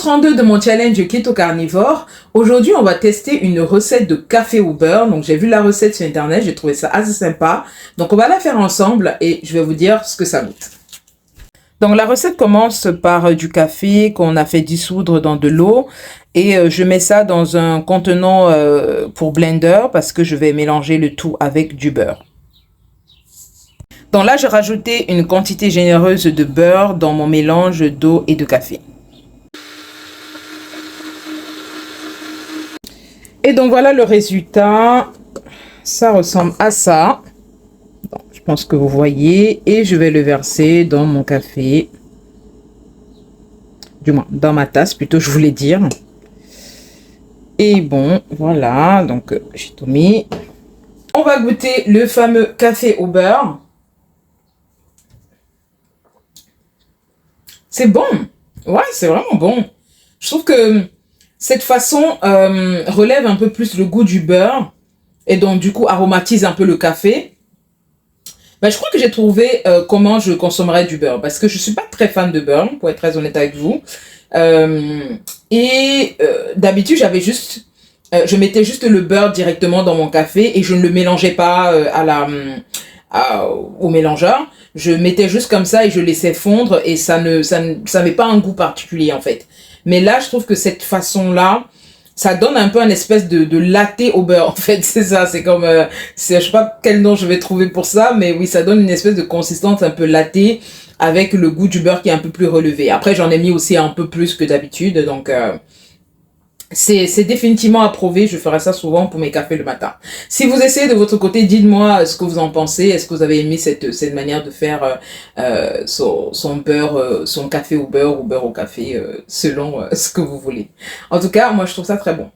32 de mon challenge Keto Carnivore. Aujourd'hui, on va tester une recette de café au beurre. Donc, j'ai vu la recette sur Internet, j'ai trouvé ça assez sympa. Donc, on va la faire ensemble et je vais vous dire ce que ça goûte. Donc, la recette commence par du café qu'on a fait dissoudre dans de l'eau. Et je mets ça dans un contenant pour blender parce que je vais mélanger le tout avec du beurre. Donc là, j'ai rajouté une quantité généreuse de beurre dans mon mélange d'eau et de café. Et donc voilà le résultat. Ça ressemble à ça. Bon, je pense que vous voyez. Et je vais le verser dans mon café. Du moins, dans ma tasse plutôt, je voulais dire. Et bon, voilà. Donc, j'ai tout mis. On va goûter le fameux café au beurre. C'est bon. Ouais, c'est vraiment bon. Je trouve que cette façon relève un peu plus le goût du beurre et donc du coup aromatise un peu le café. Ben, je crois que j'ai trouvé comment je consommerais du beurre parce que je suis pas très fan de beurre, pour être très honnête avec vous. D'habitude, je mettais juste le beurre directement dans mon café et je ne le mélangeais pas au mélangeur. Je mettais juste comme ça et je laissais fondre et ça n'avait pas un goût particulier en fait. Mais là, je trouve que cette façon-là, ça donne un peu une espèce de latte au beurre en fait. C'est ça, c'est comme, je sais pas quel nom je vais trouver pour ça, mais oui, ça donne une espèce de consistance un peu latte avec le goût du beurre qui est un peu plus relevé. Après, j'en ai mis aussi un peu plus que d'habitude, donc c'est définitivement approuvé. Je ferai ça souvent pour mes cafés le matin. Si vous essayez de votre côté, dites-moi ce que vous en pensez. Est-ce que vous avez aimé cette manière de faire son beurre, son café au beurre ou beurre au café, selon ce que vous voulez. En tout cas, moi, je trouve ça très bon.